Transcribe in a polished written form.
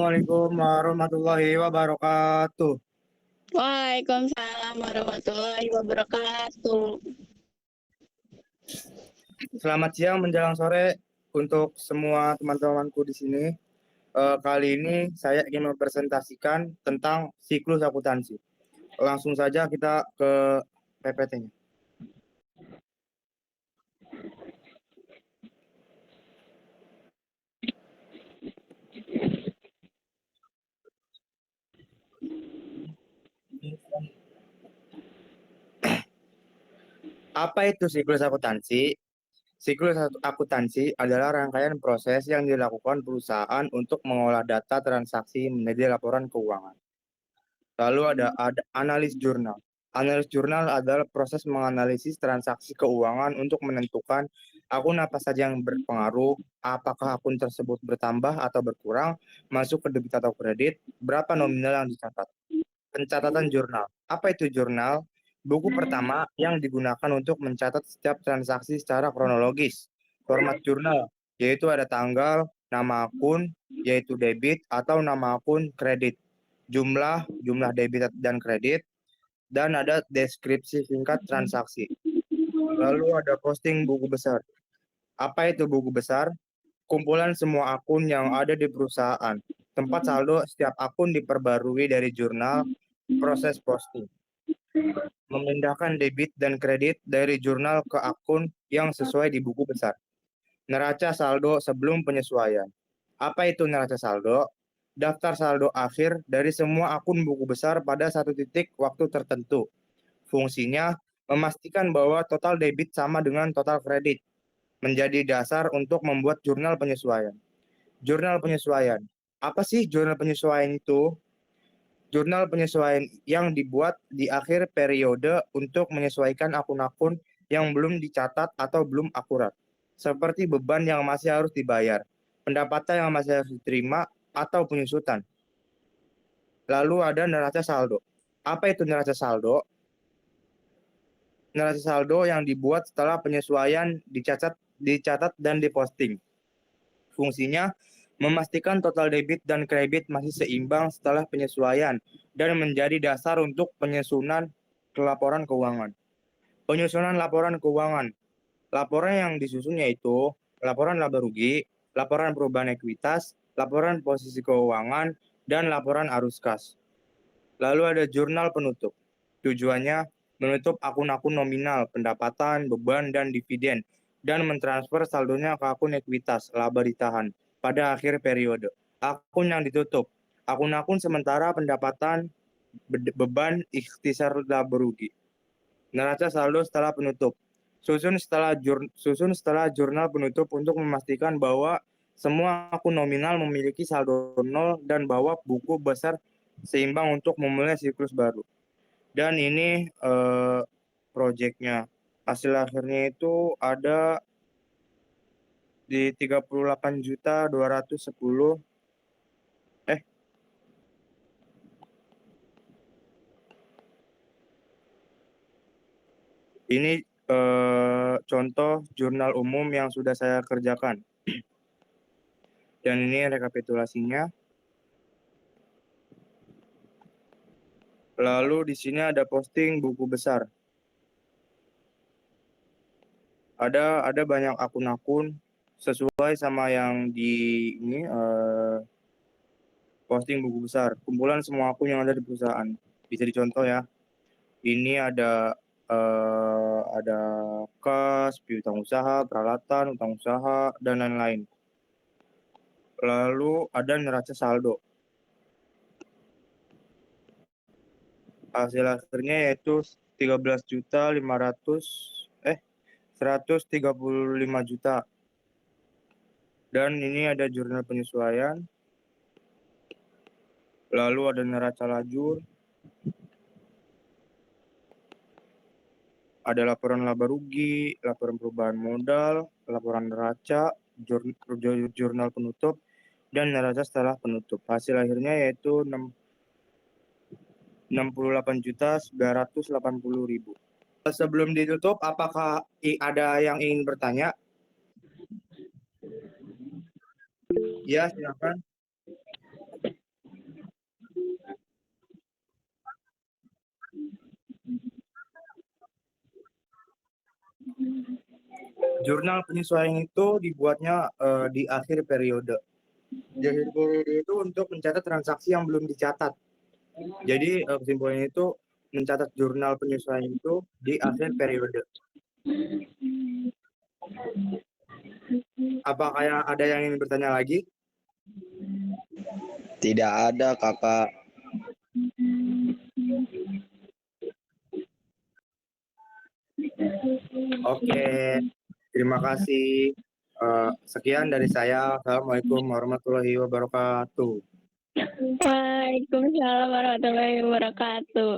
Assalamualaikum warahmatullahi wabarakatuh. Waalaikumsalam warahmatullahi wabarakatuh. Selamat siang menjelang sore untuk semua teman-temanku di sini. Kali ini saya ingin mempresentasikan tentang siklus akuntansi. Langsung saja kita ke PPT-nya. Apa itu siklus akuntansi? Siklus akuntansi adalah rangkaian proses yang dilakukan perusahaan untuk mengolah data transaksi menjadi laporan keuangan. Lalu ada analis jurnal. Analis jurnal adalah proses menganalisis transaksi keuangan untuk menentukan akun apa saja yang berpengaruh, apakah akun tersebut bertambah atau berkurang, masuk ke debit atau kredit, berapa nominal yang dicatat. Pencatatan jurnal. Apa itu jurnal? Buku pertama yang digunakan untuk mencatat setiap transaksi secara kronologis. Format jurnal, yaitu ada tanggal, nama akun, yaitu debit atau nama akun kredit, jumlah debit dan kredit, dan ada deskripsi singkat transaksi. Lalu ada posting buku besar. Apa itu buku besar? Kumpulan semua akun yang ada di perusahaan. Tempat saldo setiap akun diperbarui dari jurnal, proses posting. Memindahkan debit dan kredit dari jurnal ke akun yang sesuai di buku besar. Neraca saldo sebelum penyesuaian. Apa itu neraca saldo? Daftar saldo akhir dari semua akun buku besar pada satu titik waktu tertentu. Fungsinya memastikan bahwa total debit sama dengan total kredit, menjadi dasar untuk membuat jurnal penyesuaian. Jurnal penyesuaian. Apa sih jurnal penyesuaian itu? Jurnal penyesuaian yang dibuat di akhir periode untuk menyesuaikan akun-akun yang belum dicatat atau belum akurat, seperti beban yang masih harus dibayar, pendapatan yang masih harus diterima, atau penyusutan. Lalu ada neraca saldo. Apa itu neraca saldo? Neraca saldo yang dibuat setelah penyesuaian dicatat dan diposting. Fungsinya memastikan total debit dan kredit masih seimbang setelah penyesuaian dan menjadi dasar untuk penyusunan laporan keuangan. Penyusunan laporan keuangan. Laporan yang disusun yaitu laporan laba rugi, laporan perubahan ekuitas, laporan posisi keuangan, dan laporan arus kas. Lalu ada jurnal penutup. Tujuannya menutup akun-akun nominal, pendapatan, beban, dan dividen, dan mentransfer saldonya ke akun ekuitas, laba ditahan, pada akhir periode. Akun yang ditutup, akun-akun sementara pendapatan, beban, ikhtisar laba rugi. Neraca saldo setelah penutup. Susun setelah jurnal penutup untuk memastikan bahwa semua akun nominal memiliki saldo nol dan bahwa buku besar seimbang untuk memulai siklus baru. Dan ini proyeknya. Hasil akhirnya itu ada di 38.210. Ini contoh jurnal umum yang sudah saya kerjakan. Dan ini rekapitulasinya. Lalu di sini ada posting buku besar. Ada banyak akun-akun sesuai sama yang di ini posting buku besar. Kumpulan semua akun yang ada di perusahaan. Bisa dicontoh ya. Ini ada kas, piutang usaha, peralatan, utang usaha, dan lain-lain. Lalu ada neraca saldo. Hasil akhirnya yaitu 135 juta. Dan ini ada jurnal penyesuaian. Lalu ada neraca lajur. Ada laporan laba rugi, laporan perubahan modal, laporan neraca, jurnal penutup, dan neraca setelah penutup. Hasil akhirnya yaitu 68.980.000. Sebelum ditutup, apakah ada yang ingin bertanya? Ya, silakan. Jurnal penyesuaian itu dibuatnya di akhir periode. Di akhir periode itu untuk mencatat transaksi yang belum dicatat. Jadi kesimpulannya itu mencatat jurnal penyesuaian itu di akhir periode. Apakah ada yang ingin bertanya lagi? Tidak ada, Kakak. Oke, terima kasih. Sekian dari saya. Assalamualaikum warahmatullahi wabarakatuh. Waalaikumsalam warahmatullahi wabarakatuh.